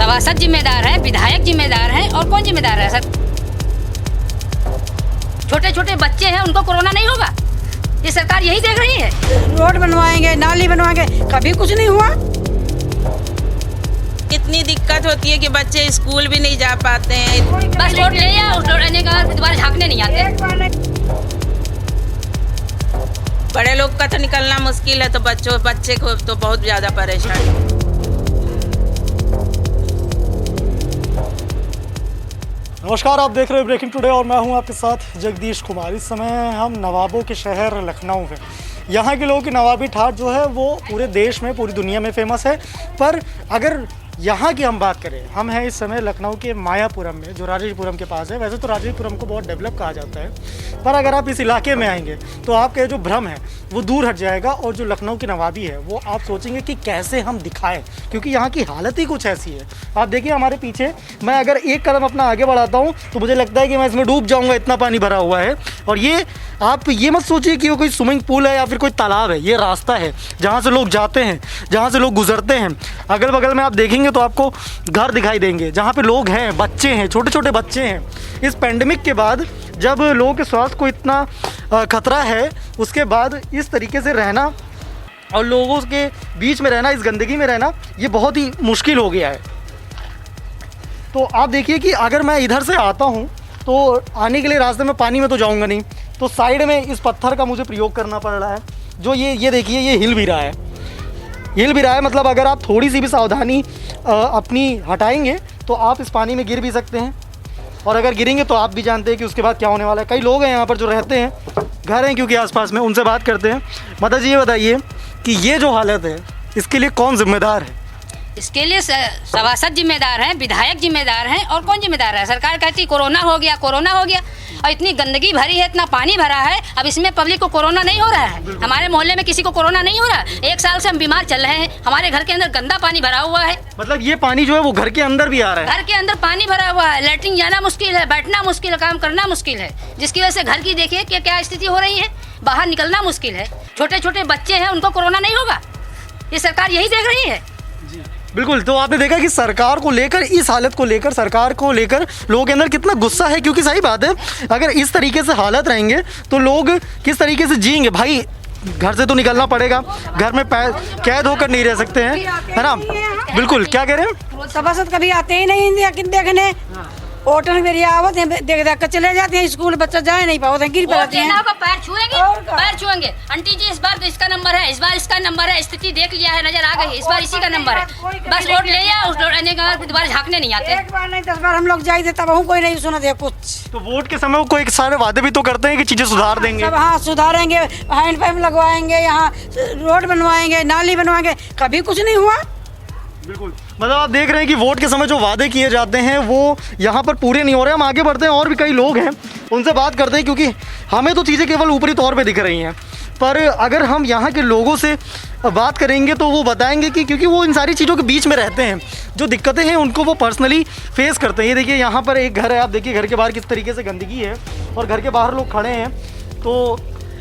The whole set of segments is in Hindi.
सभासद जिम्मेदार है, विधायक जिम्मेदार है, और कौन जिम्मेदार है सर? छोटे छोटे बच्चे हैं, उनको कोरोना नहीं होगा? ये सरकार यही देख रही है। रोड बनवाएंगे, नाली बनवाएंगे, कभी कुछ नहीं हुआ। इतनी दिक्कत होती है कि बच्चे स्कूल भी नहीं जा पाते हैं। बस वोट ले या उस रहने का दोबारा झाँकने नहीं आते। बड़े लोग का तो निकलना मुश्किल है, तो बच्चे को तो बहुत ज़्यादा परेशानी। नमस्कार, आप देख रहे हैं ब्रेकिंग टुडे और मैं हूं आपके साथ जगदीश कुमार। इस समय हम नवाबों के शहर लखनऊ हैं। यहाँ के लोगों की नवाबी ठाठ जो है वो पूरे देश में, पूरी दुनिया में फेमस है। पर अगर यहाँ की हम बात करें, हम हैं इस समय लखनऊ के मायापुरम में, जो राजेशपुरम के पास है। वैसे तो राजेशपुरम को बहुत डेवलप कहा जाता है, पर अगर आप इस इलाके में आएंगे तो आपके जो भ्रम है वो दूर हट जाएगा और जो लखनऊ की नवाबी है वो आप सोचेंगे कि कैसे हम दिखाएं, क्योंकि यहाँ की हालत ही कुछ ऐसी है। आप देखिए हमारे पीछे, मैं अगर एक कदम अपना आगे बढ़ाता हूँ तो मुझे लगता है कि मैं इसमें डूब जाऊँगा, इतना पानी भरा हुआ है। और ये आप ये मत सोचिए कि वो कोई स्विमिंग पूल है या फिर कोई तालाब है, ये रास्ता है जहाँ से लोग जाते हैं, जहाँ से लोग गुजरते हैं। अगल बगल में आप देखेंगे तो आपको घर दिखाई देंगे जहाँ पे लोग हैं, बच्चे हैं, छोटे छोटे बच्चे हैं। इस पेंडेमिक के बाद जब लोगों के स्वास्थ्य को इतना खतरा है, उसके बाद इस तरीके से रहना और लोगों के बीच में रहना, इस गंदगी में रहना, ये बहुत ही मुश्किल हो गया है। तो आप देखिए कि अगर मैं इधर से आता हूँ तो आने के लिए रास्ते में पानी में तो जाऊँगा नहीं, तो साइड में इस पत्थर का मुझे प्रयोग करना पड़ रहा है। जो ये देखिए, ये हिल भी रहा है, हिल भी रहा है। मतलब अगर आप थोड़ी सी भी सावधानी अपनी हटाएंगे तो आप इस पानी में गिर भी सकते हैं, और अगर गिरेंगे तो आप भी जानते हैं कि उसके बाद क्या होने वाला है। कई लोग हैं यहाँ पर जो रहते हैं, घर हैं क्योंकि आसपास में, उनसे बात करते हैं। माता जी, ये बताइए कि ये जो हालत है इसके लिए कौन जिम्मेदार है? इसके लिए सभासद जिम्मेदार हैं, विधायक जिम्मेदार हैं, और कौन जिम्मेदार है? सरकार कहती कोरोना हो गया, कोरोना हो गया, और इतनी गंदगी भरी है, इतना पानी भरा है, अब इसमें पब्लिक को कोरोना नहीं हो रहा है। हमारे मोहल्ले में किसी को कोरोना नहीं हो रहा। 1 साल से हम बीमार चल रहे हैं, हमारे घर के अंदर गंदा पानी भरा हुआ है। मतलब ये पानी जो है वो घर के अंदर भी आ रहा है? घर के अंदर पानी भरा हुआ है, लैट्रिन जाना मुश्किल है, बैठना मुश्किल है, काम करना मुश्किल है, जिसकी वजह से घर की देखिए कि क्या स्थिति हो रही है, बाहर निकलना मुश्किल है। छोटे छोटे बच्चे हैं, उनको कोरोना नहीं होगा? ये सरकार यही देख रही है। बिल्कुल। तो आपने देखा कि सरकार को लेकर, इस हालत को लेकर, सरकार को लेकर लोगों के अंदर कितना गुस्सा है, क्योंकि सही बात है, अगर इस तरीके से हालत रहेंगे तो लोग किस तरीके से जिएंगे? भाई घर से तो निकलना पड़ेगा, घर में कैद होकर नहीं रह सकते हैं, है ना? बिल्कुल। क्या कह रहे हैं? सभासद कभी आते ही नहीं इंडिया की देखने, होटल में आवत हैं, देख देख कर चले जाते हैं। स्कूल बच्चा जाए नहीं पाते हैं, गिर पड़ते हैं। पैर छुएंगे, पैर छुएंगे। आंटी जी, इस बार तो इसका नंबर है, इस बार इसका नंबर है, स्थिति देख लिया है, नजर आ गई, इस बार इसी का नंबर है। बस वोट ले या उस रहने का दोबारा झाँकने नहीं आते। एक बार नहीं 10 बार हम लोग जाए थे, तब कोई नहीं सुना दे कुछ। तो वोट के समय कोई सारे वादे भी तो करते हैं कि चीजें सुधार देंगे। सब हाँ, सुधारेंगे, हैंडपंप लगवाएंगे, यहाँ रोड बनवाएंगे, नाली बनवाएंगे, कभी कुछ नहीं हुआ। बिल्कुल। मतलब आप देख रहे हैं कि वोट के समय जो वादे किए जाते हैं वो यहाँ पर पूरे नहीं हो रहे। हम आगे बढ़ते हैं, और भी कई लोग हैं, उनसे बात करते हैं, क्योंकि हमें तो चीज़ें केवल ऊपरी तौर पे दिख रही हैं, पर अगर हम यहाँ के लोगों से बात करेंगे तो वो बताएंगे कि क्योंकि वो इन सारी चीज़ों के बीच में रहते हैं, जो दिक्कतें हैं उनको वो पर्सनली फेस करते हैं। ये देखिए, यहाँ पर एक घर है, आप देखिए घर के बाहर किस तरीके से गंदगी है, और घर के बाहर लोग खड़े हैं। तो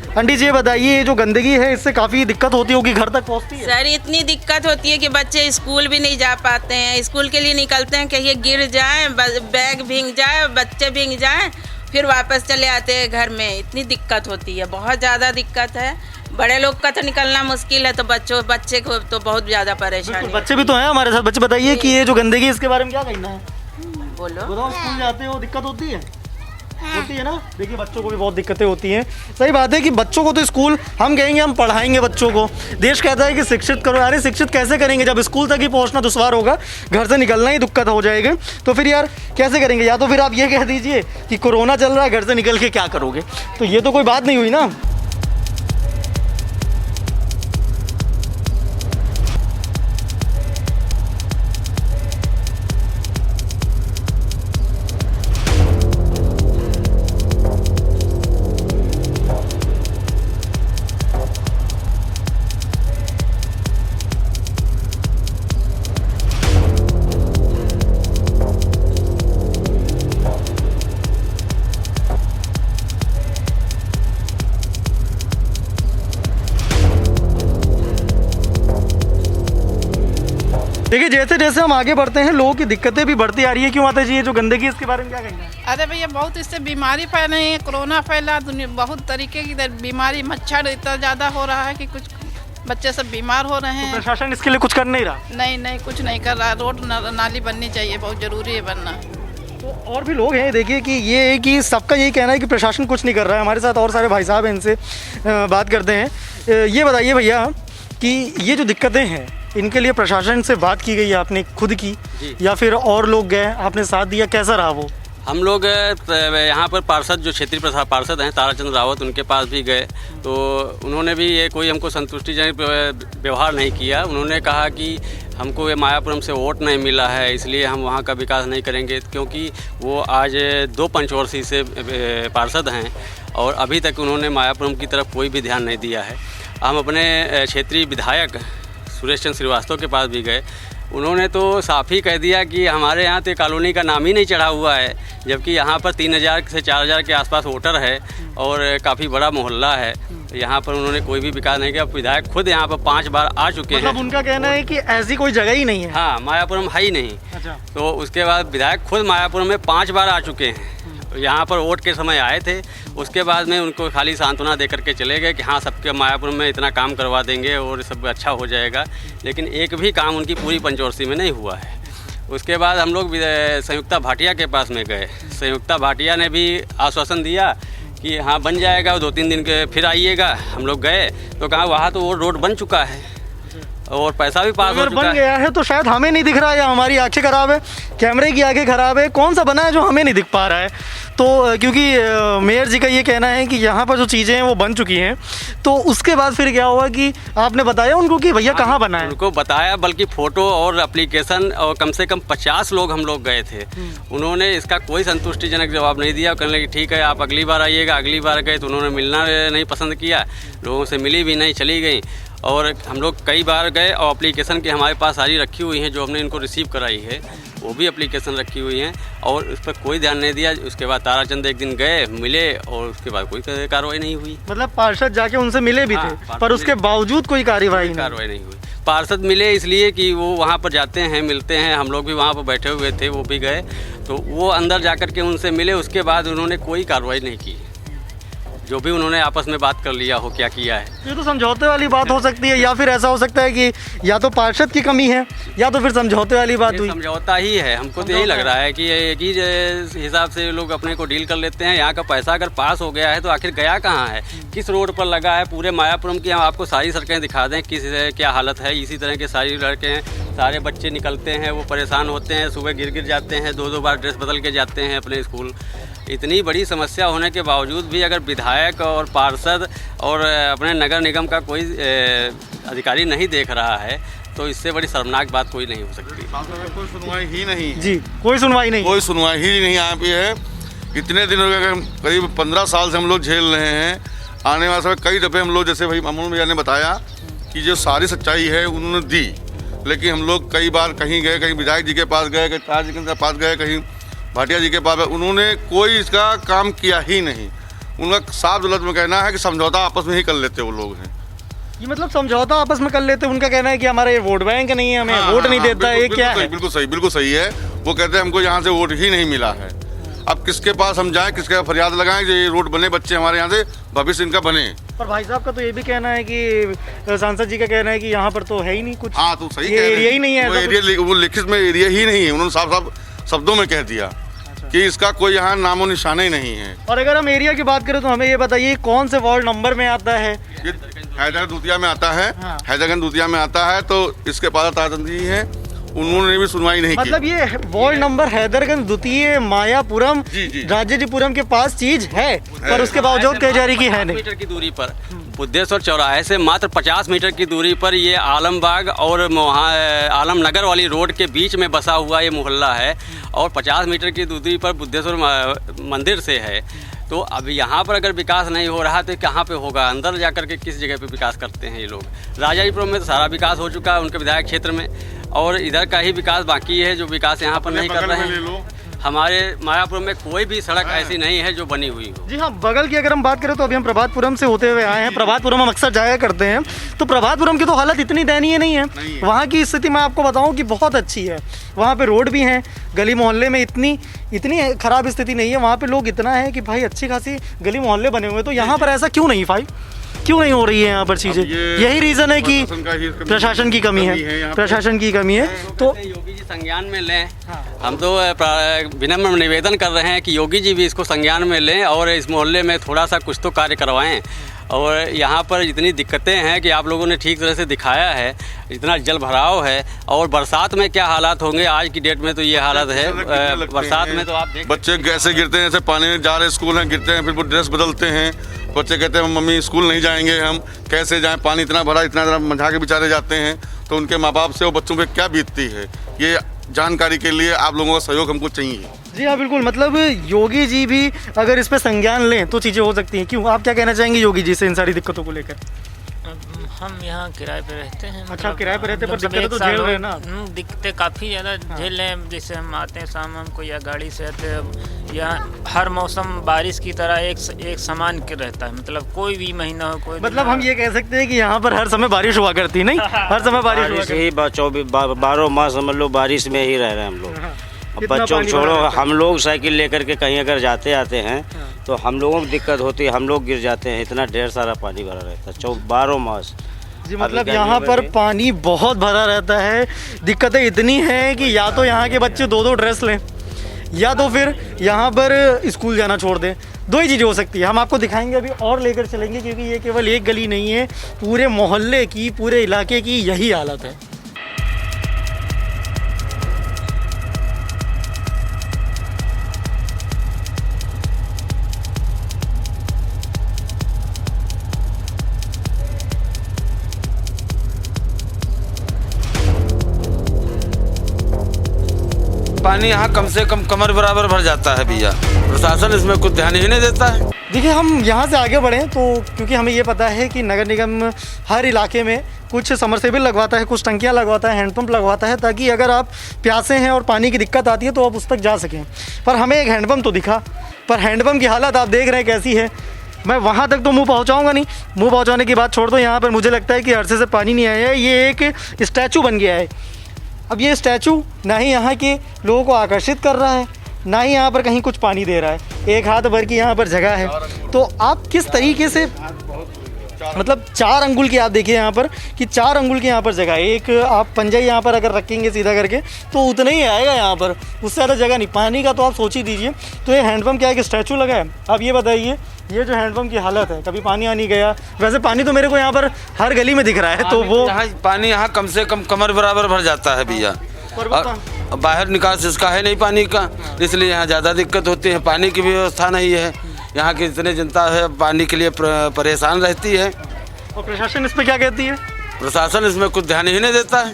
आंटी जी, ये बताइए, ये जो गंदगी है इससे काफ़ी दिक्कत होती होगी, घर तक पहुँचती है? सर, इतनी दिक्कत होती है कि बच्चे स्कूल भी नहीं जा पाते हैं। स्कूल के लिए निकलते हैं, कहीं गिर जाए, बैग भीग जाए, बच्चे भीग जाए, फिर वापस चले आते हैं घर में। इतनी दिक्कत होती है, बहुत ज़्यादा दिक्कत है। बड़े लोग का तो निकलना मुश्किल है, तो बच्चे को तो बहुत ज़्यादा परेशानी। बच्चे भी तो हैं हमारे साथ। बच्चे बताइए कि ये जो गंदगी है इसके बारे में क्या कहना है? बोलो। बताओ, स्कूल जाते हो दिक्कत होती है? होती है ना? देखिए, बच्चों को भी बहुत दिक्कतें होती हैं। सही बात है कि बच्चों को तो स्कूल हम कहेंगे, हम पढ़ाएंगे बच्चों को। देश कहता है कि शिक्षित करो। अरे शिक्षित कैसे करेंगे जब स्कूल तक ही पहुंचना दुश्वार होगा, घर से निकलना ही दिक्कत हो जाएगा, तो फिर यार कैसे करेंगे? या तो फिर आप ये कह दीजिए कि कोरोना चल रहा है, घर से निकल के क्या करोगे? तो ये तो कोई बात नहीं हुई ना। देखिए जैसे जैसे हम आगे बढ़ते हैं लोगों की दिक्कतें भी बढ़ती आ रही है। क्यों माता जी, ये जो गंदगी है इसके बारे में क्या कहेंगे? अरे भैया बहुत इससे बीमारी फैल रही है, कोरोना फैला, दुनिया बहुत तरीके की बीमारी, मच्छर इतना ज़्यादा हो रहा है कि कुछ बच्चे सब बीमार हो रहे हैं। प्रशासन इसके लिए कुछ कर नहीं रहा? नहीं कुछ नहीं कर रहा। रोड नाली बननी चाहिए, बहुत ज़रूरी है बनना। तो और भी लोग हैं, देखिए कि ये है कि सबका यही कहना है कि प्रशासन कुछ नहीं कर रहा है। हमारे साथ और सारे भाई साहब हैं, इनसे बात करते हैं। ये बताइए भैया कि ये जो दिक्कतें हैं इनके लिए प्रशासन से बात की गई है आपने खुद की, या फिर और लोग गए आपने साथ दिया, कैसा रहा वो? हम लोग यहाँ पर पार्षद जो क्षेत्रीय पार्षद हैं ताराचंद रावत, उनके पास भी गए तो उन्होंने भी ये कोई हमको संतुष्टिजनक व्यवहार नहीं किया। उन्होंने कहा कि हमको ये मायापुरम से वोट नहीं मिला है इसलिए हम वहाँ का विकास नहीं करेंगे, क्योंकि वो आज 2 पंचवर्षीय से पार्षद हैं और अभी तक उन्होंने मायापुरम की तरफ कोई भी ध्यान नहीं दिया है। हम अपने क्षेत्रीय विधायक सुरेश चंद्र श्रीवास्तव के पास भी गए, उन्होंने तो साफ ही कह दिया कि हमारे यहाँ तो कॉलोनी का नाम ही नहीं चढ़ा हुआ है, जबकि यहाँ पर 3000 से 4000 के आसपास वोटर है और काफ़ी बड़ा मोहल्ला है। यहाँ पर उन्होंने कोई भी विकास नहीं किया। विधायक खुद यहाँ पर 5 बार आ चुके हैं। मतलब उनका कहना है कि ऐसी कोई जगह ही नहीं है। हाँ, मायापुरम है ही नहीं। अच्छा। तो उसके बाद विधायक खुद मायापुरम में 5 बार आ चुके हैं। यहाँ पर वोट के समय आए थे, उसके बाद में उनको खाली सांत्वना दे करके चले गए कि हाँ सबके मायापुरम में इतना काम करवा देंगे और सब अच्छा हो जाएगा, लेकिन एक भी काम उनकी पूरी पंचवर्षीय में नहीं हुआ है। उसके बाद हम लोग संयुक्ता भाटिया के पास में गए। संयुक्ता भाटिया ने भी आश्वासन दिया कि हाँ बन जाएगा, 2-3 दिन के फिर आइएगा। हम लोग गए तो कहा वहाँ तो वो रोड बन चुका है और पैसा भी पास हो चुका है। बन गया है तो शायद हमें नहीं दिख रहा है या हमारी आंखें खराब है, कैमरे की आंखें खराब है, कौन सा बना है जो हमें नहीं दिख पा रहा है? तो क्योंकि मेयर जी का ये कहना है कि यहाँ पर जो चीज़ें हैं वो बन चुकी हैं, तो उसके बाद फिर क्या हुआ कि आपने बताया उनको कि भैया कहाँ बना है? उनको बताया, बल्कि फ़ोटो और एप्लीकेशन और कम से कम 50 लोग हम लोग गए थे। उन्होंने इसका कोई संतुष्टिजनक जवाब नहीं दिया। कहने लगे ठीक है आप अगली बार आइएगा। अगली बार गए तो उन्होंने मिलना नहीं पसंद किया, लोगों से मिली भी नहीं, चली गई। और हम लोग कई बार गए और एप्लीकेशन की हमारे पास सारी रखी हुई हैं, जो हमने इनको रिसीव कराई है वो भी एप्लीकेशन रखी हुई हैं और उस पर कोई ध्यान नहीं दिया। उसके बाद ताराचंद एक दिन गए, मिले और उसके बाद कोई कार्रवाई नहीं हुई। मतलब पार्षद जाके उनसे मिले भी थे पर उसके बावजूद कोई कार्रवाई नहीं हुई। पार्षद मिले इसलिए कि वो वहाँ पर जाते हैं, मिलते हैं, हम लोग भी वहाँ पर बैठे हुए थे, वो भी गए तो वो अंदर जाकर के उनसे मिले। उसके बाद उन्होंने कोई कार्रवाई नहीं की, जो भी उन्होंने आपस में बात कर लिया हो क्या किया है। ये तो समझौते वाली बात हो सकती है, या फिर ऐसा हो सकता है कि या तो पार्षद की कमी है या तो फिर समझौते वाली बात हुई। समझौता ही है, हमको तो यही लग रहा है कि एक ही हिसाब से लोग अपने को डील कर लेते हैं। यहाँ का पैसा अगर पास हो गया है तो आखिर गया कहाँ है, किस रोड पर लगा है? पूरे मायापुरम की हम आपको सारी सड़कें दिखा दें किस क्या हालत है। इसी तरह के सारी लड़के हैं, सारे बच्चे निकलते हैं, वो परेशान होते हैं, सुबह गिर जाते हैं, 2-2 बार ड्रेस बदल के जाते हैं अपने स्कूल। इतनी बड़ी समस्या होने के बावजूद भी अगर विधायक और पार्षद और अपने नगर निगम का कोई अधिकारी नहीं देख रहा है तो इससे बड़ी शर्मनाक बात कोई नहीं हो सकती। कोई सुनवाई ही नहीं जी, कोई सुनवाई नहीं यहाँ पे है। इतने दिन हो गए, करीब 15 साल से हम लोग झेल रहे हैं। आने वाले समय कई दफ़े हम लोग, जैसे भाई अमन भैया ने बताया कि जो सारी सच्चाई है उन्होंने दी, लेकिन हम लोग कई बार कहीं गए, कहीं विधायक जी के पास गए, कहीं ताज जी के पास गए, कहीं भाटिया जी के पास, उन्होंने कोई इसका काम किया ही नहीं। उनका साफ गलत में कहना है कि समझौता आपस में ही कर लेते वो लोग हैं। ये मतलब समझौता आपस में कर लेते, उनका कहना है कि हमारा ये वोट बैंक नहीं है, हमें वोट नहीं देता है, क्या है? बिल्कुल सही है। वो कहते हैं हमको यहाँ से वोट ही नहीं मिला है। अब किसके पास हम जाएं, किसके फरियाद लगाएं जो ये रोड बने, बच्चे हमारे यहाँ से भविष्य इनका बने। पर भाई साहब का तो ये भी कहना है कि सांसद जी का कहना है कि यहाँ पर तो है ही नहीं कुछ। हाँ तो सही, एरिया ही नहीं है, वो लिखित में एरिया ही नहीं है। उन्होंने साफ शब्दों में कह दिया कि इसका कोई यहाँ नामो निशान ही नहीं है। और अगर हम एरिया की बात करें तो हमें ये बताइए कौन से वार्ड नंबर में आता है? हैदरगंज दूतिया में आता है। हैदरगंज दूतिया में आता है तो इसके पास ताराचंद जी हैं, उन्होंने भी सुनवाई नहीं की। मतलब ये वार्ड नंबर हैदरगंज द्वितीय मायापुरम राजाजीपुरम के पास चीज है पर उसके बावजूद कह जा रही कि है नहीं। मीटर की दूरी पर बुद्धेश्वर चौराहे से मात्र 50 मीटर की दूरी पर ये आलमबाग और आलमनगर वाली रोड के बीच में बसा हुआ ये मोहल्ला है और 50 मीटर की दूरी पर बुद्धेश्वर मंदिर से है। तो अब यहाँ पर अगर विकास नहीं हो रहा तो कहाँ पे होगा? अंदर जाकर के किस जगह पे विकास करते हैं ये लोग? राजाजीपुरम में तो सारा विकास हो चुका है उनके विधायक क्षेत्र में और इधर का ही विकास बाकी है जो विकास यहाँ पर नहीं कर रहे हैं। हमारे मायापुर में कोई भी सड़क ऐसी नहीं है जो बनी हुई हो। जी हाँ, बगल की अगर हम बात करें तो अभी हम प्रभातपुरम से होते हुए आए हैं। प्रभातपुरम हम अक्सर जाया करते हैं, तो प्रभातपुरम की तो हालत इतनी दयनीय नहीं है। वहाँ की स्थिति मैं आपको बताऊँ कि बहुत अच्छी है। वहाँ पे रोड भी हैं, गली मोहल्ले में इतनी ख़राब स्थिति नहीं है। वहाँ पे लोग इतना है कि भाई अच्छी खासी गली मोहल्ले बने हुए हैं। तो यहाँ पर ऐसा क्यों नहीं क्यों नहीं हो रही है यहाँ पर चीज़ें? यही रीज़न है कि प्रशासन की कमी है, प्रशासन की कमी है। तो योगी जी संज्ञान में लें। हम तो विनम्र निवेदन कर रहे हैं कि योगी जी भी इसको संज्ञान में लें और इस मोहल्ले में थोड़ा सा कुछ तो कार्य करवाएं। और यहाँ पर इतनी दिक्कतें हैं कि आप लोगों ने ठीक तरह से दिखाया है, इतना जल भराव है। और बरसात में क्या हालात होंगे, आज की डेट में तो ये हालत है। बरसात में तो आप देख, बच्चे कैसे गिरते हैं, जैसे पानी में जा रहे स्कूल हैं, गिरते हैं, फिर वो ड्रेस बदलते हैं। बच्चे कहते हैं मम्मी स्कूल नहीं जाएंगे, हम कैसे जाएं, पानी इतना भरा, इतना ज़रा मंझा के बेचारे जाते हैं। तो उनके माँ बाप से वो बच्चों पे क्या बीतती है, ये जानकारी के लिए आप लोगों का सहयोग हमको चाहिए। जी हाँ, बिल्कुल। मतलब योगी जी भी अगर इस पे संज्ञान लें तो चीज़ें हो सकती हैं। क्यों, आप क्या कहना चाहेंगे योगी जी से इन सारी दिक्कतों को लेकर? हम यहाँ किराए पे रहते हैं। अच्छा, किराए पे रहते हैं, पर दिक्कतें तो झेल रहे हैं ना? दिक्कतें काफ़ी ज़्यादा झेल रहे हैं। जैसे हम आते हैं शाम को या गाड़ी से आते हैं, यहाँ हर मौसम बारिश की तरह एक समान के रहता है। मतलब कोई भी महीना हो, कोई मतलब हम ये कह सकते हैं कि यहाँ पर हर समय बारिश हुआ करती, नहीं? हर समय बारिश हुआ करती। ही 12 माह समझ लो बारिश में ही रह रहे हैं हम लोग। बच्चों को छोड़ो, हम लोग साइकिल लेकर के कहीं अगर जाते आते हैं तो हम लोगों को दिक्कत होती है, हम लोग गिर जाते हैं। इतना ढेर सारा पानी भरा रहता है 12 मास। जी, मतलब यहाँ पर पानी बहुत भरा रहता है। दिक्कतें इतनी हैं कि या तो यहाँ के बच्चे 2-2 ड्रेस लें, या तो फिर यहाँ पर स्कूल जाना छोड़ दें। 2 ही चीज़ें हो सकती है। हम आपको दिखाएंगे अभी और लेकर चलेंगे, क्योंकि ये केवल एक गली नहीं है, पूरे मोहल्ले की, पूरे इलाके की यही हालत है। पानी यहाँ कम से कम कमर बराबर भर जाता है भैया। प्रशासन इसमें कुछ ध्यान ही नहीं देता है। देखिए, हम यहाँ से आगे बढ़ें तो क्योंकि हमें ये पता है कि नगर निगम हर इलाके में कुछ समरसेबल लगवाता है, कुछ टंकियाँ लगवाता है, हैंडपंप लगवाता है, ताकि अगर आप प्यासे हैं और पानी की दिक्कत आती है तो आप उस तक जा सकें। पर हमें एक हैंडपंप तो दिखा, पर हैंडपंप की हालत आप देख रहे हैं कैसी है। मैं वहाँ तक तो मुँह पहुँचाऊँगा नहीं। मुँह पहुँचाने की बात छोड़ दो, यहाँ पर मुझे लगता है कि अरसे से पानी नहीं आया है। ये एक स्टैचू बन गया है। अब ये स्टैचू ना ही यहाँ के लोगों को आकर्षित कर रहा है, ना ही यहाँ पर कहीं कुछ पानी दे रहा है। एक हाथ भर की यहाँ पर जगह है। तो आप किस तरीके से, मतलब 4 अंगुल की आप देखिए यहाँ पर कि 4 अंगुल की यहाँ पर जगह है। एक आप पंजा यहाँ पर अगर रखेंगे सीधा करके तो उतना ही आएगा यहाँ पर, उससे ज़्यादा जगह नहीं। पानी का तो आप सोच ही दीजिए। तो ये हैंडपम्प क्या है कि स्टैचू लगा है। अब ये बताइए, ये जो हैंडपम्प की हालत है, कभी पानी आ नहीं गया। वैसे पानी तो मेरे को यहाँ पर हर गली में दिख रहा है, तो वो पानी यहाँ कम से कम कमर बराबर भर जाता है भैया। और बाहर निकास इसका है नहीं पानी का, इसलिए यहाँ ज़्यादा दिक्कत होती है। पानी की व्यवस्था नहीं है, यहाँ की इतनी जनता है पानी के लिए परेशान रहती है। और प्रशासन इस पर क्या कहती है? प्रशासन इसमें कुछ ध्यान ही नहीं देता है।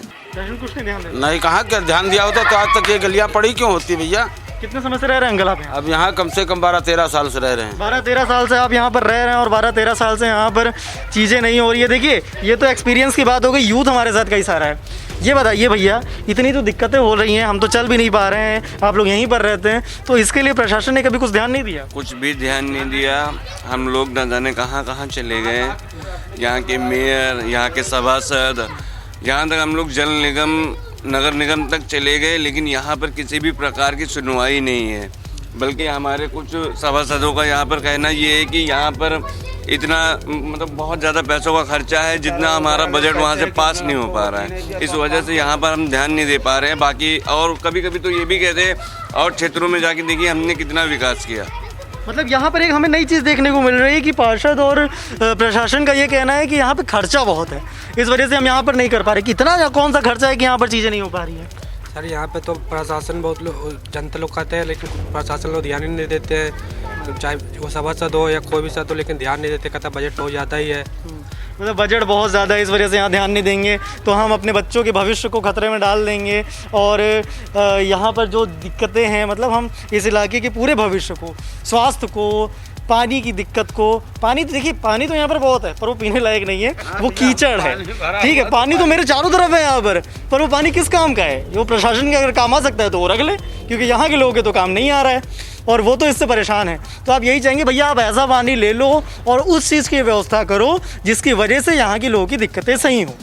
कुछ नहीं ध्यान देता? नहीं, कहाँ क्या ध्यान दिया होता तो आज तक ये गलियाँ पड़ी क्यों होती भैया। कितने समय से रह रहे हैं अंकल आप यहाँ? अब यहाँ कम से कम 12-13 साल से रह रहे हैं। 12-13 साल से आप यहाँ पर रह रहे हैं और 12-13 साल से यहाँ पर चीज़ें नहीं हो रही है। देखिए, ये तो एक्सपीरियंस की बात हो गई। यूथ हमारे साथ कई सारा है। ये बताइए भैया, इतनी तो दिक्कतें हो रही हैं, हम तो चल भी नहीं पा रहे हैं, आप लोग यहीं पर रहते हैं, तो इसके लिए प्रशासन ने कभी कुछ ध्यान नहीं दिया? कुछ भी ध्यान नहीं दिया। हम लोग न जाने कहाँ कहाँ चले गए। यहाँ के मेयर, यहाँ के सभासद, यहाँ तक हम लोग जल निगम, नगर निगम तक चले गए, लेकिन यहाँ पर किसी भी प्रकार की सुनवाई नहीं है। बल्कि हमारे कुछ सभासदों का यहाँ पर कहना ये है कि यहाँ पर इतना मतलब बहुत ज़्यादा पैसों का खर्चा है, जितना हमारा बजट वहाँ से पास नहीं हो पा रहा है। इस वजह से यहाँ पर हम ध्यान नहीं दे पा रहे हैं। बाकी और कभी कभी तो ये भी कहते हैं और क्षेत्रों में जाके देखिए हमने कितना विकास किया। मतलब यहाँ पर एक हमें नई चीज़ देखने को मिल रही है कि पार्षद और प्रशासन का ये कहना है कि यहाँ पे खर्चा बहुत है, इस वजह से हम यहाँ पर नहीं कर पा रहे। कितना कौन सा खर्चा है कि यहाँ पर चीज़ें नहीं हो पा रही हैं? सर, यहाँ पे तो प्रशासन बहुत जनता लोग कहते हैं, लेकिन प्रशासन लोग ध्यान ही नहीं देते हैं। चाहे वो सभासद हो या कोई भी सद हो, लेकिन ध्यान नहीं देते। कहता बजट बहुत ज़्यादा ही है। मतलब बजट बहुत ज़्यादा है, इस वजह से यहाँ ध्यान नहीं देंगे तो हम अपने बच्चों के भविष्य को खतरे में डाल देंगे। और यहाँ पर जो दिक्कतें हैं, मतलब हम इस इलाके के पूरे भविष्य को, स्वास्थ्य को, पानी की दिक्कत को। पानी तो देखिए, पानी तो यहाँ पर बहुत है पर वो पीने लायक नहीं है, वो कीचड़ है। ठीक है, पानी तो मेरे चारों तरफ है यहाँ पर वो पानी किस काम का है? वो प्रशासन के अगर काम आ सकता है तो वो रख ले, क्योंकि यहाँ के लोगों के तो काम नहीं आ रहा है और वो तो इससे परेशान है। तो आप यही चाहेंगे भैया आप ऐसा पानी ले लो और उस चीज़ की व्यवस्था करो जिसकी वजह से यहाँ के लोगों की दिक्कतें सही हों।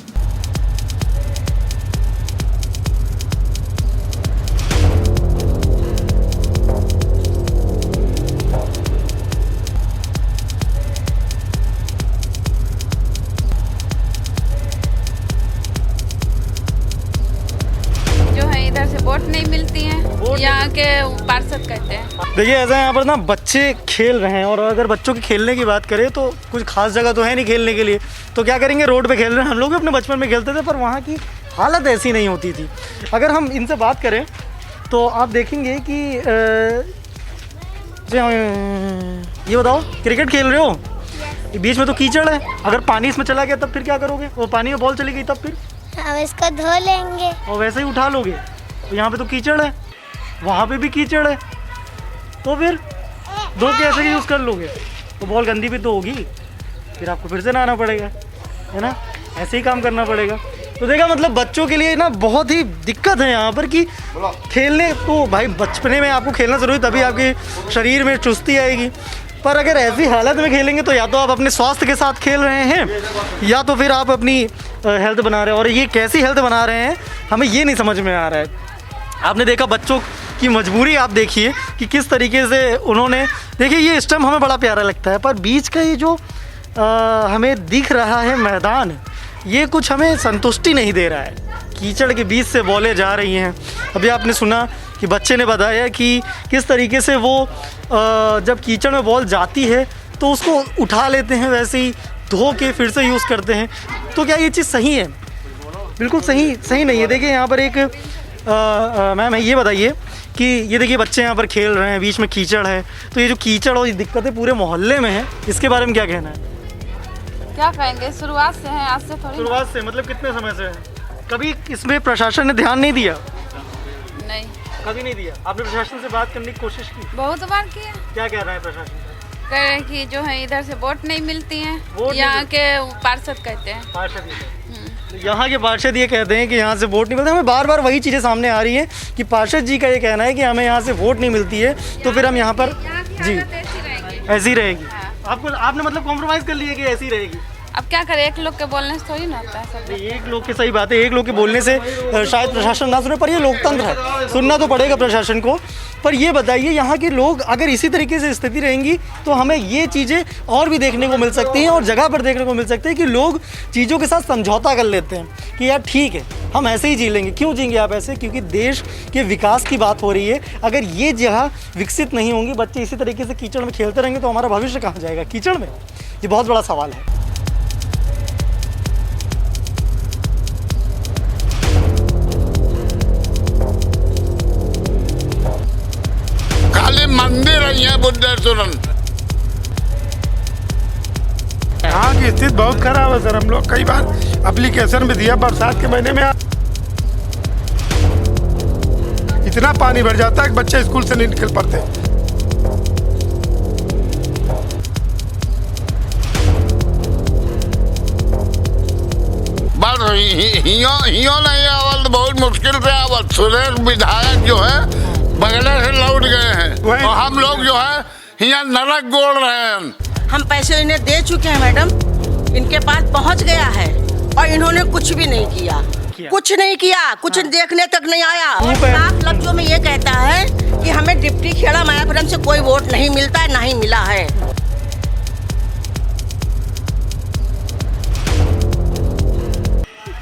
वोट नहीं मिलती हैं, यहाँ के पार्षद कहते हैं। देखिए ऐसा है, यहाँ पर ना बच्चे खेल रहे हैं और अगर बच्चों के खेलने की बात करें तो कुछ खास जगह तो है नहीं खेलने के लिए, तो क्या करेंगे, रोड पे खेल रहे हैं। हम लोग भी अपने बचपन में खेलते थे पर वहाँ की हालत ऐसी नहीं होती थी। अगर हम इनसे बात करें तो आप देखेंगे कि ये बताओ, क्रिकेट खेल रहे हो, बीच में तो कीचड़ है, अगर पानी इसमें चला गया तब फिर क्या करोगे? वो पानी में बॉल चली गई तब फिर हम इसको धो लेंगे और वैसे ही उठा लोगे। तो यहाँ पे तो कीचड़ है, वहाँ पे भी कीचड़ है, तो फिर धो के ऐसे यूज़ कर लोगे तो बॉल गंदी भी तो होगी, फिर आपको फिर से नहाना पड़ेगा, है ना? ऐसे ही काम करना पड़ेगा। तो देखा, मतलब बच्चों के लिए ना बहुत ही दिक्कत है यहाँ पर कि खेलने तो भाई बचपने में आपको खेलना ज़रूरी, तभी आपके शरीर में चुस्ती आएगी। पर अगर ऐसी हालत में खेलेंगे तो या तो आप अपने स्वास्थ्य के साथ खेल रहे हैं या तो फिर आप अपनी हेल्थ बना रहे हैं, और ये कैसी हेल्थ बना रहे हैं हमें ये नहीं समझ में आ रहा है। आपने देखा बच्चों की मजबूरी, आप देखिए कि किस तरीके से उन्होंने, देखिए ये स्टम्प हमें बड़ा प्यारा लगता है पर बीच का ये जो हमें दिख रहा है मैदान, ये कुछ हमें संतुष्टि नहीं दे रहा है। कीचड़ के बीच से बॉलें जा रही हैं। अभी आपने सुना कि बच्चे ने बताया कि किस तरीके से वो जब कीचड़ में बॉल जाती है तो उसको उठा लेते हैं, वैसे ही धो के फिर से यूज़ करते हैं। तो क्या ये चीज़ सही है? बिल्कुल सही नहीं है। देखिए यहाँ पर एक मैम ये बताइए कि ये देखिए बच्चे यहाँ पर खेल रहे हैं, बीच में कीचड़ है, तो ये जो कीचड़ और ये दिक्कतें पूरे मोहल्ले में है, इसके बारे में क्या कहना है? क्या कहेंगे, शुरुआत से है, आज से थोड़ी। शुरुआत से मतलब कितने समय से है? कभी इसमें प्रशासन ने ध्यान नहीं दिया? नहीं, कभी नहीं दिया। आपने प्रशासन से बात करने की कोशिश की? बहुत बार की है। क्या कह रहा है प्रशासन? कह रहे हैं कि जो है इधर से वोट नहीं मिलती हैं, यहाँ के पार्षद कहते हैं। पार्षद यहाँ के पार्षद ये कहते हैं कि यहाँ से वोट नहीं मिलता। हमें बार बार वही चीज़ें सामने आ रही हैं कि पार्षद जी का ये कहना है कि हमें यहाँ से वोट नहीं मिलती है, तो फिर हम यहाँ पर जी ऐसी रहेगी। आपको आपने मतलब कॉम्प्रोमाइज़ कर लिया कि ऐसी रहेगी? अब क्या करें, एक लोग के बोलने से थोड़ी ना होता है सब। एक लोग की सही बात है, एक लोग के बोलने से शायद प्रशासन ना सुने, पर ये लोकतंत्र है, सुनना तो पड़ेगा प्रशासन को। पर ये बताइए, यहाँ के लोग अगर इसी तरीके से स्थिति रहेंगी तो हमें ये चीज़ें और भी देखने को मिल सकती हैं और जगह पर देखने को मिल सकती है कि लोग चीज़ों के साथ समझौता कर लेते हैं कि यार ठीक है हम ऐसे ही जी लेंगे। क्यों जिएंगे आप ऐसे? क्योंकि देश के विकास की बात हो रही है। अगर ये जगह विकसित नहीं होंगी, बच्चे इसी तरीके से कीचड़ में खेलते रहेंगे तो हमारा भविष्य कहाँ जाएगा? कीचड़ में? ये बहुत बड़ा सवाल है। खाली मंदिर है बुद्धेश्वरन। यहाँ की स्थिति बहुत खराब है सर। हम लोग कई बार एप्लीकेशन भी दिया, बरसात के महीने में इतना पानी भर जाता है कि बच्चे स्कूल से नहीं निकल पाते। बस हियो नहीं आवल, बहुत मुश्किल से आवल। सुरेश विधायक जो है बगले से लौट गए हैं और हम लोग जो है यहाँ नरक गोड़ रहे हैं। हम पैसे इन्हें दे चुके हैं मैडम, इनके पास पहुँच गया है और इन्होंने कुछ भी नहीं किया। कुछ नहीं किया, कुछ देखने तक नहीं आया। और साफ लफ्जों में ये कहता है कि हमें डिप्टी खेड़ा मायापुरम से कोई वोट नहीं मिलता है, नहीं मिला है।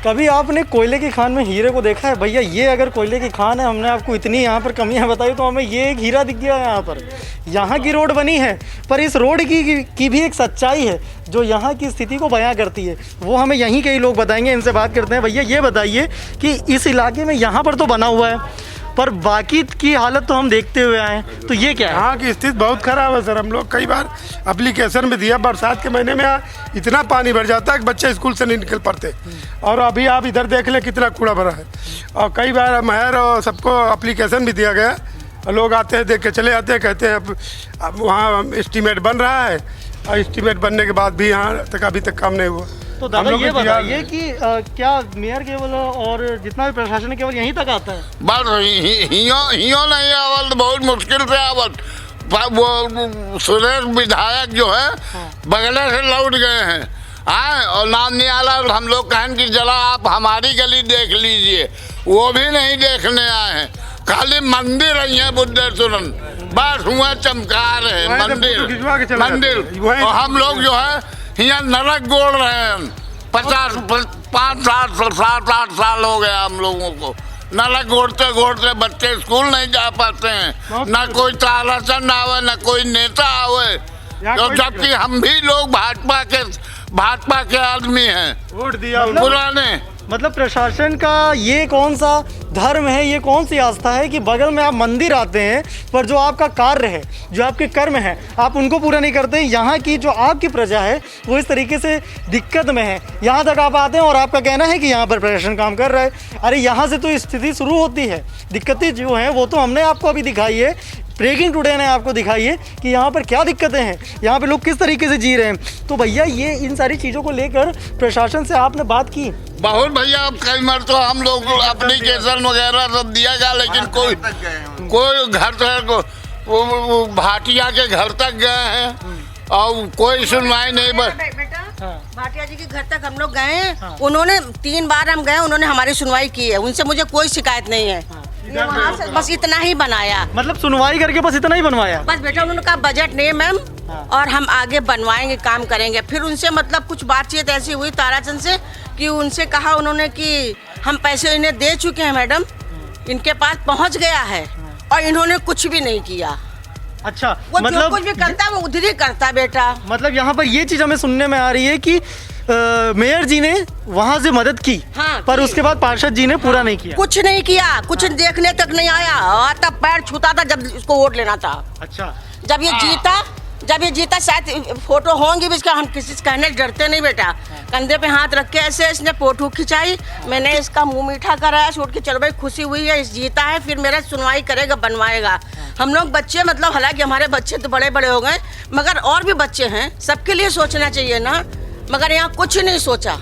कभी आपने कोयले की खान में हीरे को देखा है? भैया ये अगर कोयले की खान है, हमने आपको इतनी यहाँ पर कमियाँ बताई तो हमें ये एक हीरा दिख गया है। यहाँ पर यहाँ की रोड बनी है, पर इस रोड की भी एक सच्चाई है जो यहाँ की स्थिति को बयां करती है। वो हमें यहीं के ही लोग बताएंगे। इनसे बात करते हैं। भैया ये बताइए कि इस इलाके में यहाँ पर तो बना हुआ है पर बाकी की हालत तो हम देखते हुए आए हैं, तो ये क्या है? यहाँ की स्थिति बहुत खराब है सर। हम लोग कई बार एप्लीकेशन भी दिया, बरसात के महीने में इतना पानी भर जाता है कि बच्चे स्कूल से नहीं निकल पाते। और अभी आप इधर देख ले कितना कूड़ा भरा है। और कई बार मेयर और सबको एप्लीकेशन भी दिया गया और लोग आते हैं, देख के चले जाते हैं, कहते हैं अब वहाँ एस्टीमेट बन रहा है, और एस्टीमेट बनने के बाद भी यहाँ तक अभी तक काम नहीं हुआ। तो दादा ये बताइए कि क्या मेयर केवल और जितना भी प्रशासन है केवल यहीं तक आता है? बस हियो नहीं आवल तो बहुत मुश्किल से आवल। वो सुरेश विधायक जो है बगले से लौट गए हैं आए, और नाम नहीं आला। हम लोग कहें कि जरा आप हमारी गली देख लीजिए, वो भी नहीं देखने आए हैं। खाली मंदिर है बुद्धेश्वरन, बस हुआ चमकार है मंदिर। और हम लोग जो है यहाँ नरक गोड़ रहे हैं। 5-7 साल हो गया हम लोगों को नरक गोड़ते गोड़ते। बच्चे स्कूल नहीं जा पाते हैं, ना कोई ताराचंद आवे, ना कोई नेता आवे, तो जबकि हम भी लोग भाजपा के आदमी हैं, वोट दिया पुराने। मतलब प्रशासन का ये कौन सा धर्म है, ये कौन सी आस्था है कि बगल में आप मंदिर आते हैं पर जो आपका कार्य है, जो आपके कर्म है, आप उनको पूरा नहीं करते। यहाँ की जो आपकी प्रजा है वो इस तरीके से दिक्कत में है, यहाँ तक आप आते हैं और आपका कहना है कि यहाँ पर प्रशासन काम कर रहा है। अरे यहाँ से तो स्थिति शुरू होती है, दिक्कतें जो हैं वो तो हमने आपको अभी दिखाई है, ब्रेकिंग टुडे ने आपको दिखाई है कि यहाँ पर क्या दिक्कतें हैं, यहाँ पे लोग किस तरीके से जी रहे हैं। तो भैया ये इन सारी चीज़ों को लेकर प्रशासन से आपने बात की? बहुत भैया, कई बार तो हम लोग एप्लीकेशन वगैरह सब दिया गया, लेकिन कोई घर तक भाटिया के घर तक गए हैं और कोई सुनवाई नहीं। बस भाटिया जी के घर तक हम लोग गए हैं, उन्होंने 3 बार हम गए, उन्होंने हमारी सुनवाई की है, उनसे मुझे कोई शिकायत नहीं है। वहाँ से बस इतना ही बनाया, मतलब सुनवाई करके बस इतना ही बनवाया? बस बेटा उन्होंने कहा बजट नहीं मैम, और हम आगे बनवाएंगे, काम करेंगे। फिर उनसे मतलब कुछ बातचीत ऐसी हुई ताराचंद से कि उनसे कहा उन्होंने कि हम पैसे इन्हें दे चुके हैं मैडम, इनके पास पहुंच गया है, और इन्होंने कुछ भी नहीं किया। अच्छा, वो मतलब जो कुछ भी करता है वो उधर ही करता है बेटा। मतलब यहाँ पर ये चीज़ हमें सुनने में आ रही है कि मेयर जी ने वहाँ से मदद की, हाँ, पर उसके बाद पार्षद जी ने पूरा नहीं किया, कुछ नहीं किया, कुछ देखने तक नहीं आया। तब पैर छूता था जब इसको वोट लेना था। अच्छा, जब ये जीता शायद फोटो होंगी भी इसका, हम किसी से कहने डरते नहीं बेटा। कंधे पे हाथ रख के ऐसे इसने फोटो खिंचाई, मैंने इसका मुंह मीठा कराया, छोड़ के चलो भाई खुशी हुई है, इस जीता है, फिर मेरा सुनवाई करेगा, बनवाएगा। हम लोग बच्चे मतलब हालांकि हमारे बच्चे तो बड़े बड़े हो गए, मगर और भी बच्चे हैं, सबके लिए सोचना चाहिए ना, मगर यहाँ कुछ नहीं सोचा।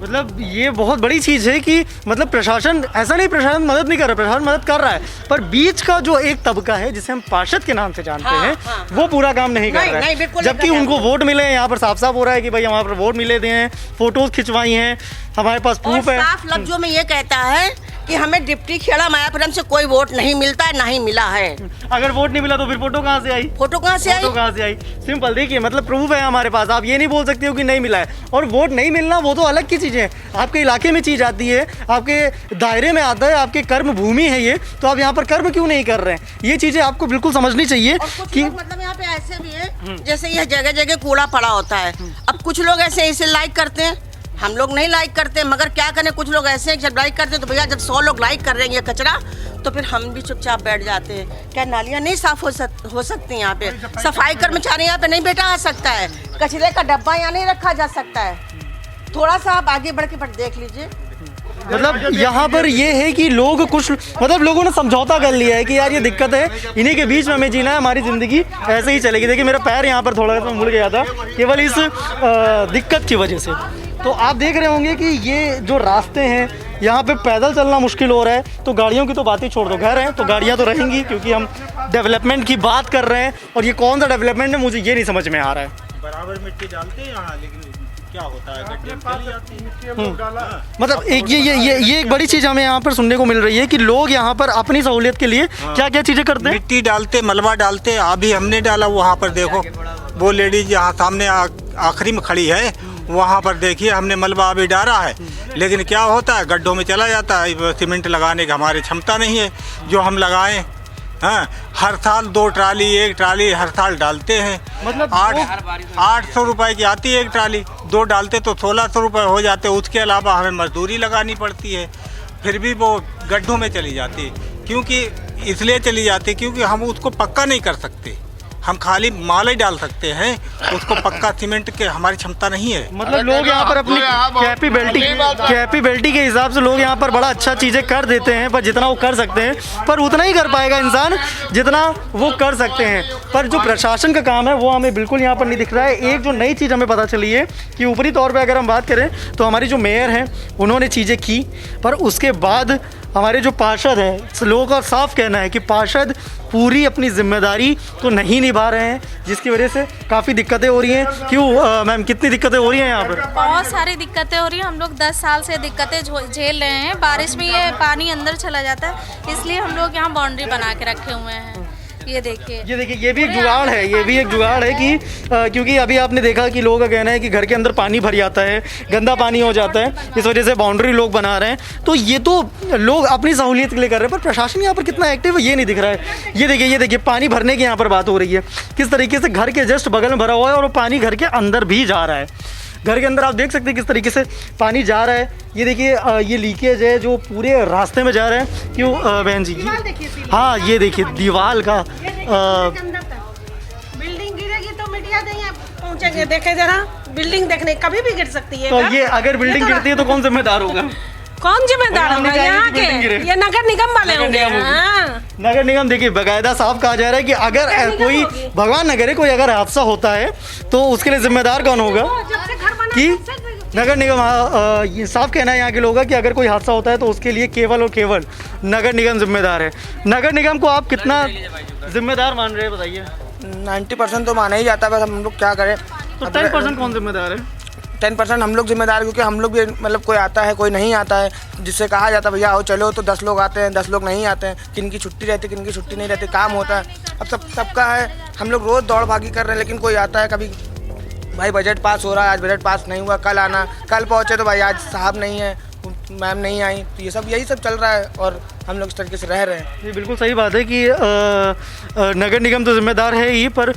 मतलब ये बहुत बड़ी चीज़ है कि मतलब प्रशासन, ऐसा नहीं प्रशासन मदद नहीं कर रहा, प्रशासन मदद कर रहा है, पर बीच का जो एक तबका है जिसे हम पार्षद के नाम से जानते हैं, वो पूरा काम नहीं कर रहा है। जबकि उनको वोट मिले हैं, यहाँ पर साफ साफ हो रहा है कि भाई हमारे पर वोट मिले हैं, फोटोज खिंचवाई हैं, हमारे पास प्रूफ है। साफ लफ्जों में ये कहता है कि हमें डिप्टी खेड़ा मायापुरम से कोई वोट नहीं मिलता है, नहीं मिला है। अगर वोट नहीं मिला तो फिर फोटो कहाँ से आई? फोटो कहाँ से आई? सिंपल, देखिए मतलब प्रूफ है हमारे पास, आप ये नहीं बोल सकते हो कि नहीं मिला है। और वोट नहीं मिलना वो तो अलग की चीज़ है, आपके इलाके में चीज़ आती है, आपके दायरे में आता है, आपके कर्म भूमि है ये, तो आप यहाँ पर कर्म क्यों नहीं कर रहे हैं? ये चीज़ें आपको बिल्कुल समझनी चाहिए कि मतलब यहाँ पे ऐसे भी है जैसे यह जगह जगह कूड़ा पड़ा होता है। अब कुछ लोग ऐसे इसे लाइक करते हैं, हम लोग नहीं लाइक करते, मगर क्या करें, कुछ लोग ऐसे हैं जब लाइक करते हैं तो भैया जब 100 लोग लाइक कर रहे हैं ये कचरा, तो फिर हम भी चुपचाप बैठ जाते हैं। क्या नालियाँ नहीं साफ हो सकती यहाँ पे? सफाई कर्मचारी यहाँ पे नहीं बैठा आ सकता है, कचरे का डब्बा यहाँ नहीं रखा जा सकता है। थोड़ा सा आप आगे बढ़ के देख लीजिए। मतलब यहाँ पर ये है कि लोग कुछ मतलब लोगों ने समझौता कर लिया है कि यार ये दिक्कत है, इन्हीं के बीच में हमें जीना है, हमारी ज़िंदगी ऐसे ही चलेगी। देखिए मेरा पैर यहाँ पर थोड़ा सा मुड़ गया था केवल इस दिक्कत की वजह से। तो आप देख रहे होंगे कि ये जो रास्ते हैं यहाँ पे पैदल चलना मुश्किल हो रहा है, तो गाड़ियों की तो बात ही छोड़ दो, घर हैं तो गाड़ियाँ तो रहेंगी, क्योंकि हम डेवलपमेंट की बात कर रहे हैं। और ये कौन सा डेवलपमेंट है मुझे ये नहीं समझ में आ रहा है। बराबर मिट्टी डालते हैं यहाँ, लेकिन क्या होता है गड्ढे में चली जाती है। मतलब एक ये एक बड़ी चीज़ हमें यहाँ पर सुनने को मिल रही है कि लोग यहाँ पर अपनी सहूलियत के लिए क्या क्या चीज़ें करते हैं। मिट्टी डालते, मलबा डालते, अभी हमने डाला वहाँ पर देखो, वो लेडीज यहाँ सामने आखिरी में खड़ी है, वहाँ पर देखिए हमने मलबा अभी डाला है, लेकिन क्या होता है गड्ढों में चला जाता है। सीमेंट लगाने की हमारी क्षमता नहीं है जो हम लगाएं। हाँ, हर साल 2 ट्राली 1 ट्राली हर साल डालते हैं, मतलब 800 रुपए की आती है एक ट्राली, 2 डालते तो 1600 रुपये हो जाते। उसके अलावा हमें मजदूरी लगानी पड़ती है, फिर भी वो गड्ढों में चली जाती है। क्योंकि इसलिए चली जाती क्योंकि हम उसको पक्का नहीं कर सकते, हम खाली माल ही डाल सकते हैं, उसको पक्का सीमेंट के हमारी क्षमता नहीं है। मतलब लोग यहाँ पर अपनी कैपेबिलिटी के हिसाब से लोग यहाँ पर बड़ा अच्छा चीज़ें कर देते हैं, पर जितना वो कर सकते हैं पर उतना ही कर पाएगा इंसान जितना वो कर सकते हैं। पर जो प्रशासन का काम है वो हमें बिल्कुल यहाँ पर नहीं दिख रहा है। एक जो नई चीज़ हमें पता चली है कि ऊपरी तौर पे अगर हम बात करें तो हमारी जो मेयर हैं उन्होंने चीज़ें की, पर उसके बाद हमारे जो पार्षद हैं, लोगों का साफ कहना है कि पार्षद पूरी अपनी जिम्मेदारी तो नहीं निभा रहे हैं, जिसकी वजह से काफ़ी दिक्कतें हो रही हैं। क्यों मैम, कितनी दिक्कतें हो रही हैं यहाँ पर? बहुत सारी दिक्कतें हो रही हैं। हम लोग 10 साल से दिक्कतें झेल रहे हैं। बारिश में ये पानी अंदर चला जाता है, इसलिए हम लोग यहाँ बाउंड्री बना के रखे हुए हैं। ये देखिए ये भी एक जुगाड़ है, ये भी एक जुगाड़ है कि क्योंकि अभी आपने देखा कि लोगों का कहना है कि घर के अंदर पानी भर जाता है, गंदा पानी हो जाता है, इस वजह से बाउंड्री लोग बना रहे हैं। तो ये तो लोग अपनी सहूलियत के लिए कर रहे हैं, पर प्रशासन यहाँ पर कितना एक्टिव है ये नहीं दिख रहा है। ये देखिए पानी भरने की यहाँ पर बात हो रही है, किस तरीके से घर के जस्ट बगल में भरा हुआ है और वो पानी घर के अंदर भी जा रहा है। घर के अंदर आप देख सकते हैं किस तरीके से पानी जा रहा है। ये देखिए ये लीकेज है जो पूरे रास्ते में जा रहा है। क्यों बहन जी? हाँ, ये देखिए दीवार का बिल्डिंग गिरेगी तो मीडिया नहीं पहुंचेंगे। देखे जरा, बिल्डिंग देखने कभी भी गिर सकती है। तो ये अगर बिल्डिंग गिरती है तो कौन जिम्मेदार होगा? कौन जिम्मेदार होगा? यहाँ के ये नगर निगम वाले होंगे। नगर निगम देखिए बाकायदा साफ कहा जा रहा है कि अगर कोई भगवान न करे कोई अगर हादसा होता है तो उसके लिए जिम्मेदार कौन होगा? कि नगर निगम। ये साफ कहना है यहाँ के लोगों का कि अगर कोई हादसा होता है तो उसके लिए केवल और केवल नगर निगम जिम्मेदार है। नगर निगम को आप कितना जिम्मेदार मान रहे हैं बताइए? 90% तो माना ही जाता है, बस हम लोग क्या करें। तो 10% कौन जिम्मेदार है? 10% हम लोग जिम्मेदार, क्योंकि हम लोग भी मतलब कोई आता है कोई नहीं आता है, जिससे कहा जाता है भैया आओ चलो, तो 10 लोग आते हैं 10 लोग नहीं आते हैं। किन की छुट्टी रहती है किन की छुट्टी नहीं रहती, काम होता है। अब सबका है, हम लोग रोज़ दौड़ भागी कर रहे हैं, लेकिन कोई आता है कभी भाई बजट पास हो रहा है, आज बजट पास नहीं हुआ, कल आना, कल पहुँचे तो भाई आज साहब नहीं है, मैम नहीं आई। तो ये सब यही सब चल रहा है और हम लोग इस तरीके से रह रहे हैं। ये बिल्कुल सही बात है कि नगर निगम तो जिम्मेदार है ही, पर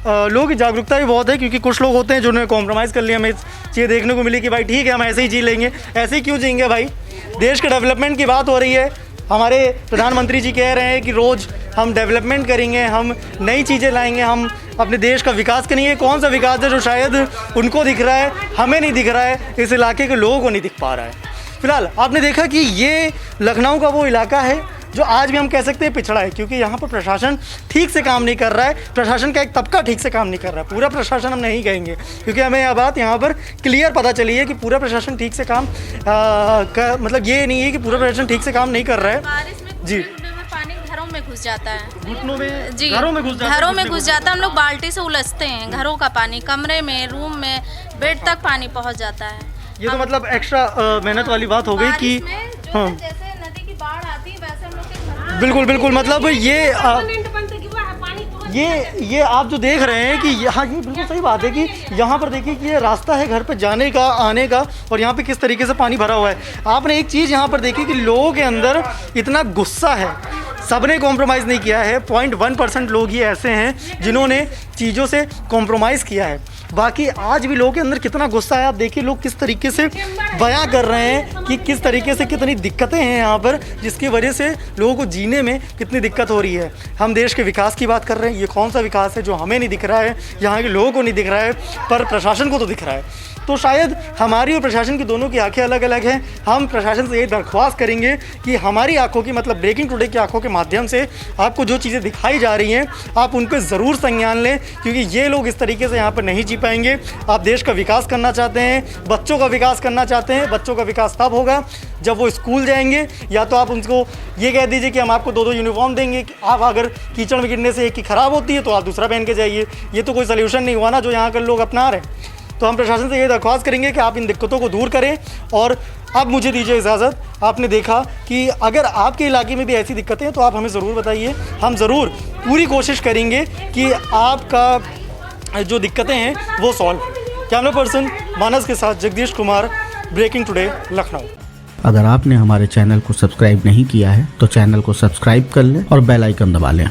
लोगों की जागरूकता भी बहुत है, क्योंकि कुछ लोग होते हैं जिन्होंने कॉम्प्रोमाइज़ कर लिया। हमें चीज़ें देखने को मिली कि भाई ठीक है हम ऐसे ही जी लेंगे, ऐसे ही क्यों जिएंगे भाई? देश के डेवलपमेंट की बात हो रही है, हमारे प्रधानमंत्री जी कह रहे हैं कि रोज़ हम डेवलपमेंट करेंगे, हम नई चीज़ें लाएंगे, हम अपने देश का विकास करेंगे। कौन सा विकास है जो शायद उनको दिख रहा है, हमें नहीं दिख रहा है, इस इलाके के लोगों को नहीं दिख पा रहा है। फिलहाल आपने देखा कि ये लखनऊ का वो इलाका है जो आज भी हम कह सकते हैं पिछड़ा है, क्योंकि यहाँ पर प्रशासन ठीक से काम नहीं कर रहा है। प्रशासन का एक तबका ठीक से काम नहीं कर रहा है। पूरा प्रशासन हम नहीं कहेंगे, क्योंकि हमें यह बात यहाँ पर क्लियर पता चली है कि पूरा प्रशासन ठीक से काम मतलब ये नहीं है कि पूरा प्रशासन ठीक से काम नहीं कर रहा है। जी, पानी घरों में घुस जाता है, घुटनों में जी, घरों में घुस जाता है। हम लोग बाल्टी से उलझते हैं, घरों का पानी कमरे में, रूम में, बेड तक पानी पहुँच जाता है। ये तो मतलब एक्स्ट्रा मेहनत वाली बात हो गई कि हाँ, जैसे नदी की बाढ़ आती है वैसे हम लोग के बिल्कुल मतलब ये आप जो देख रहे हैं कि यहाँ ये बिल्कुल सही बात है कि यहाँ पर देखिए कि ये रास्ता है घर पे जाने का आने का, और यहाँ पे किस तरीके से पानी भरा हुआ है। आपने एक चीज़ यहाँ पर देखी कि लोगों के अंदर इतना गुस्सा है, सबने कॉम्प्रोमाइज़ नहीं किया है। 0.1% लोग ही ऐसे हैं जिन्होंने चीज़ों से कॉम्प्रोमाइज़ किया है, बाकी आज भी लोगों के अंदर कितना गुस्सा है। आप देखिए लोग किस तरीके से बयां कर रहे हैं कि किस तरीके से कितनी दिक्कतें हैं यहाँ पर, जिसकी वजह से लोगों को जीने में कितनी दिक्कत हो रही है। हम देश के विकास की बात कर रहे हैं, ये कौन सा विकास है जो हमें नहीं दिख रहा है, यहाँ के लोगों को नहीं दिख रहा है, पर प्रशासन को तो दिख रहा है। तो शायद हमारी और प्रशासन की दोनों की आंखें अलग अलग हैं। हम प्रशासन से ये दरख्वास्त करेंगे कि हमारी आंखों की मतलब ब्रेकिंग टुडे की आंखों के माध्यम से आपको जो चीज़ें दिखाई जा रही हैं आप उन पर ज़रूर संज्ञान लें, क्योंकि ये लोग इस तरीके से यहाँ पर नहीं जी पाएंगे। आप देश का विकास करना चाहते हैं, बच्चों का विकास करना चाहते हैं, बच्चों का विकास तब होगा जब वो स्कूल जाएंगे, या तो आप उनको ये कह दीजिए कि हम आपको 2-2 यूनिफॉर्म देंगे, कि आप अगर कीचड़ में गिरने से एक की ख़राब होती है तो आप दूसरा पहन के जाइए। ये तो कोई सल्यूशन नहीं हुआ ना जो यहाँ के लोग अपना रहे हैं। तो हम प्रशासन से ये दरख्वास्त करेंगे कि आप इन दिक्कतों को दूर करें। और अब मुझे दीजिए इजाज़त, आपने देखा कि अगर आपके इलाके में भी ऐसी दिक्कतें हैं तो आप हमें ज़रूर बताइए, हम ज़रूर पूरी कोशिश करेंगे कि आपका जो दिक्कतें हैं वो सॉल्व। कैमरा पर्सन मानस के साथ जगदीश कुमार, ब्रेकिंग टुडे, लखनऊ। अगर आपने हमारे चैनल को सब्सक्राइब नहीं किया है तो चैनल को सब्सक्राइब कर लें और बेल आइकन दबा लें।